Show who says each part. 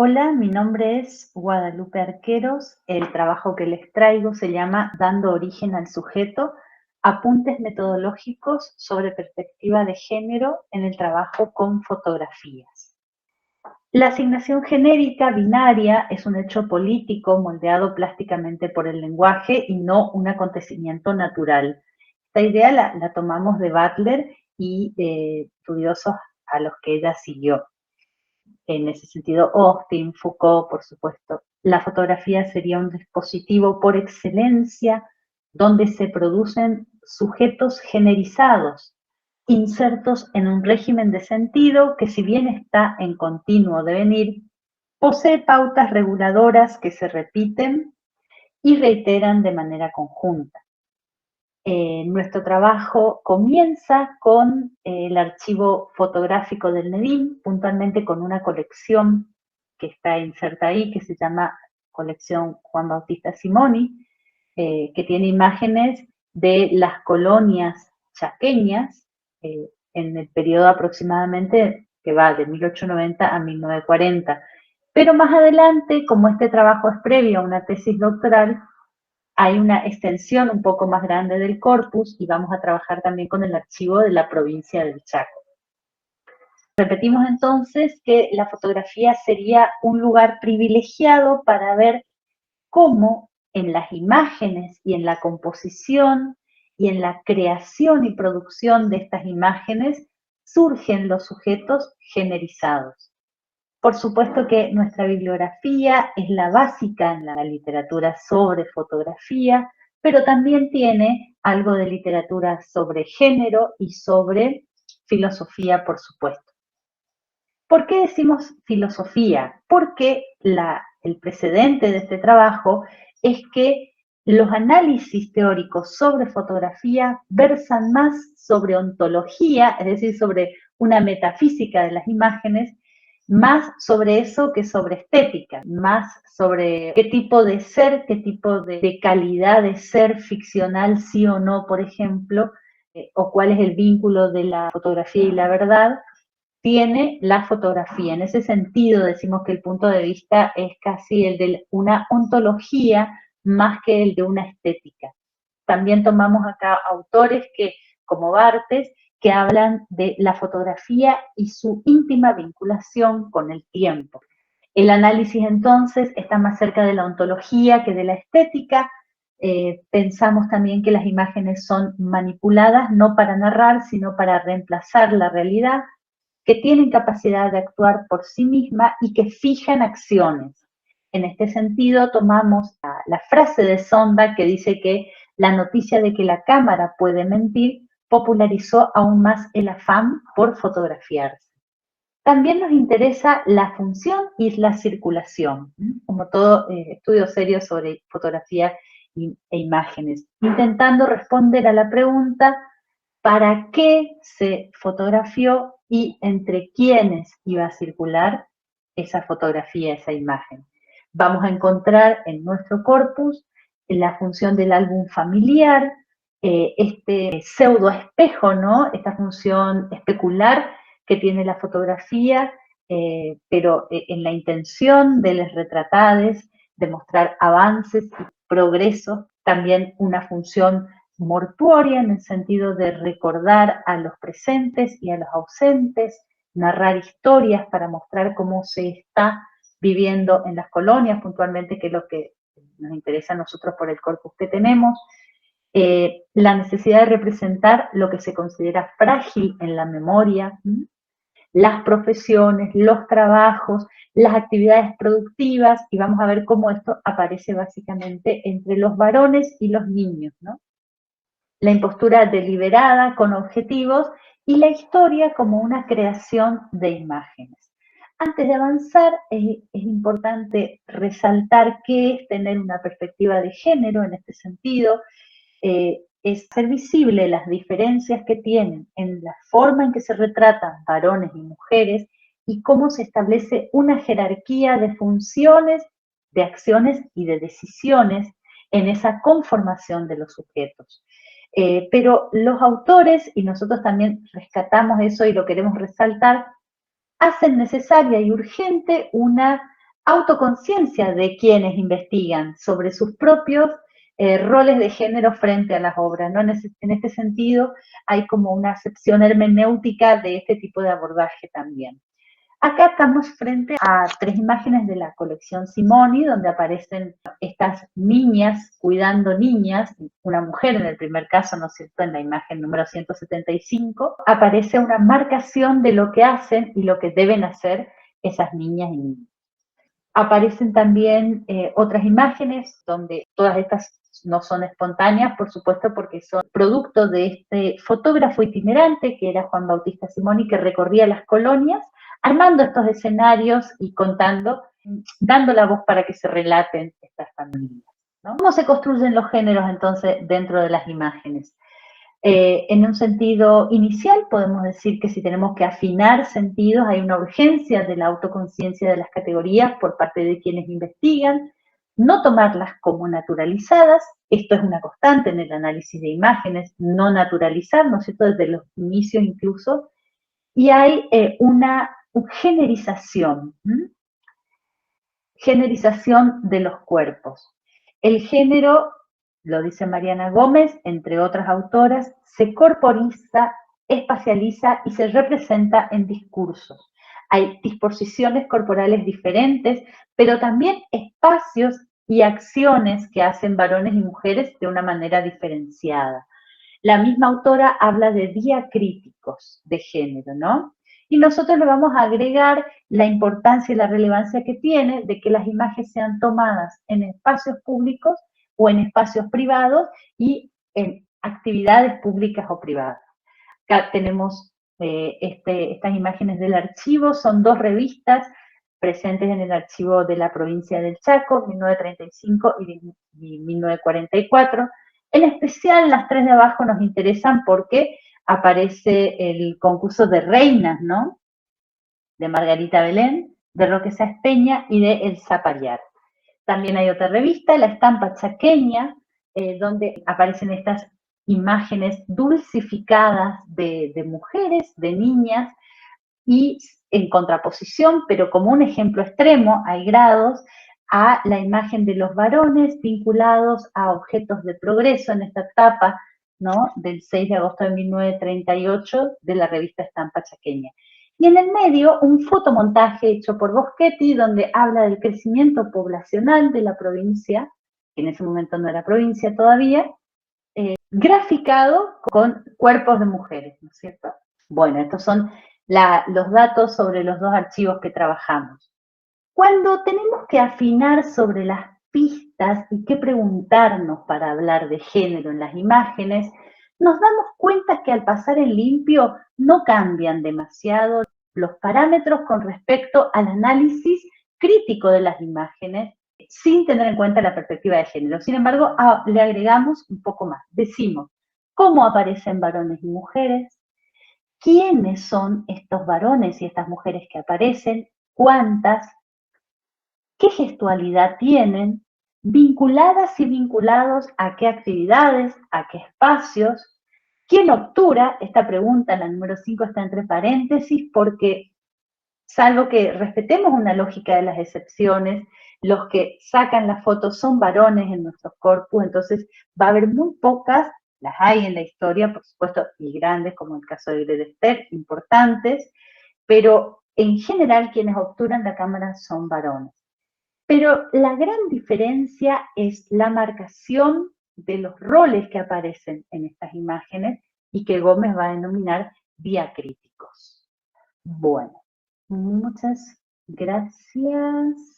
Speaker 1: Hola, mi nombre es Guadalupe Arqueros. El trabajo que les traigo se llama Dando origen al sujeto, apuntes metodológicos sobre perspectiva de género en el trabajo con fotografías. La asignación genérica binaria es un hecho político moldeado plásticamente por el lenguaje y no un acontecimiento natural. Esta idea la tomamos de Butler y de estudiosos a los que ella siguió. En ese sentido, Austin, Foucault, por supuesto. La fotografía sería un dispositivo por excelencia donde se producen sujetos generizados, insertos en un régimen de sentido que, si bien está en continuo devenir, posee pautas reguladoras que se repiten y reiteran de manera conjunta. Nuestro trabajo comienza con el archivo fotográfico del Nedim, puntualmente con una colección que está inserta ahí, que se llama Colección Juan Bautista Simoni, que tiene imágenes de las colonias chaqueñas en el periodo aproximadamente que va de 1890 a 1940. Pero más adelante, como este trabajo es previo a una tesis doctoral, hay una extensión un poco más grande del corpus y vamos a trabajar también con el archivo de la provincia del Chaco. Repetimos entonces que la fotografía sería un lugar privilegiado para ver cómo en las imágenes y en la composición y en la creación y producción de estas imágenes surgen los sujetos generizados. Por supuesto que nuestra bibliografía es la básica en la literatura sobre fotografía, pero también tiene algo de literatura sobre género y sobre filosofía, por supuesto. ¿Por qué decimos filosofía? Porque el precedente de este trabajo es que los análisis teóricos sobre fotografía versan más sobre ontología, es decir, sobre una metafísica de las imágenes, más sobre eso que sobre estética, más sobre qué tipo de ser, qué tipo de calidad de ser ficcional, sí o no, por ejemplo, o cuál es el vínculo de la fotografía y la verdad, tiene la fotografía. En ese sentido, decimos que el punto de vista es casi el de una ontología más que el de una estética. También tomamos acá autores como Barthes, que hablan de la fotografía y su íntima vinculación con el tiempo. El análisis entonces está más cerca de la ontología que de la estética. Pensamos también que las imágenes son manipuladas no para narrar, sino para reemplazar la realidad, que tienen capacidad de actuar por sí misma y que fijan acciones. En este sentido, tomamos la frase de Sonda que dice que la noticia de que la cámara puede mentir popularizó aún más el afán por fotografiarse. También nos interesa la función y la circulación, como todo estudio serio sobre fotografía e imágenes, intentando responder a la pregunta para qué se fotografió y entre quiénes iba a circular esa fotografía, esa imagen. Vamos a encontrar en nuestro corpus la función del álbum familiar, este pseudo espejo, ¿no? Esta función especular que tiene la fotografía, pero en la intención de los retratades, de mostrar avances y progresos, también una función mortuoria en el sentido de recordar a los presentes y a los ausentes, narrar historias para mostrar cómo se está viviendo en las colonias puntualmente, que es lo que nos interesa a nosotros por el corpus que tenemos. La necesidad de representar lo que se considera frágil en la memoria, las profesiones, los trabajos, las actividades productivas, y vamos a ver cómo esto aparece básicamente entre los varones y los niños, ¿no? La impostura deliberada con objetivos y la historia como una creación de imágenes. Antes de avanzar, es importante resaltar qué es tener una perspectiva de género en este sentido. Es hacer visible las diferencias que tienen en la forma en que se retratan varones y mujeres y cómo se establece una jerarquía de funciones, de acciones y de decisiones en esa conformación de los sujetos. Pero los autores, y nosotros también rescatamos eso y lo queremos resaltar, hacen necesaria y urgente una autoconciencia de quienes investigan sobre sus propios roles de género frente a las obras, ¿no? En este sentido, hay como una acepción hermenéutica de este tipo de abordaje también. Acá estamos frente a 3 imágenes de la colección Simoni, donde aparecen estas niñas cuidando niñas, una mujer en el primer caso, ¿no es cierto?, en la imagen número 175, aparece una marcación de lo que hacen y lo que deben hacer esas niñas y niños. Aparecen también otras imágenes donde todas estas no son espontáneas, por supuesto, porque son producto de este fotógrafo itinerante que era Juan Bautista Simoni, que recorría las colonias armando estos escenarios y contando, dando la voz para que se relaten estas familias, ¿no? ¿Cómo se construyen los géneros entonces dentro de las imágenes? En un sentido inicial podemos decir que si tenemos que afinar sentidos hay una urgencia de la autoconciencia de las categorías por parte de quienes investigan, no tomarlas como naturalizadas, esto es una constante en el análisis de imágenes, no naturalizar, ¿no es cierto?, desde los inicios incluso, y hay una generización, generización de los cuerpos. El género, lo dice Mariana Gómez, entre otras autoras, se corporiza, espacializa y se representa en discursos. Hay disposiciones corporales diferentes, pero también espacios y acciones que hacen varones y mujeres de una manera diferenciada. La misma autora habla de diacríticos de género, ¿no? Y nosotros le vamos a agregar la importancia y la relevancia que tiene de que las imágenes sean tomadas en espacios públicos o en espacios privados y en actividades públicas o privadas. Acá tenemos estas imágenes del archivo, son 2 revistas presentes en el archivo de la provincia del Chaco, 1935 y 1944. En especial las 3 de abajo nos interesan porque aparece el concurso de reinas, ¿no?, de Margarita Belén, de Roque Sáez Peña y de El Zapallar. También hay otra revista, La Estampa Chaqueña, donde aparecen estas imágenes dulcificadas de mujeres, de niñas, y en contraposición, pero como un ejemplo extremo, hay grados, a la imagen de los varones vinculados a objetos de progreso en esta etapa, ¿no?, del 6 de agosto de 1938 de la revista Estampa Chaqueña. Y en el medio, un fotomontaje hecho por Boschetti, donde habla del crecimiento poblacional de la provincia, que en ese momento no era provincia todavía, graficado con cuerpos de mujeres, ¿no es cierto? Bueno, estos son los datos sobre los 2 archivos que trabajamos. Cuando tenemos que afinar sobre las pistas y qué preguntarnos para hablar de género en las imágenes, nos damos cuenta que al pasar en limpio no cambian demasiado los parámetros con respecto al análisis crítico de las imágenes sin tener en cuenta la perspectiva de género. Sin embargo, le agregamos un poco más. Decimos cómo aparecen varones y mujeres, quiénes son estos varones y estas mujeres que aparecen, cuántas, qué gestualidad tienen, vinculadas y vinculados a qué actividades, a qué espacios, quién obtura, esta pregunta, la número 5, está entre paréntesis porque, salvo que respetemos una lógica de las excepciones, los que sacan las fotos son varones en nuestros corpus, entonces va a haber muy pocas, las hay en la historia, por supuesto, y grandes, como el caso de Grede, importantes, pero en general quienes obturan la cámara son varones. Pero la gran diferencia es la marcación de los roles que aparecen en estas imágenes y que Gómez va a denominar diacríticos. Bueno, muchas gracias.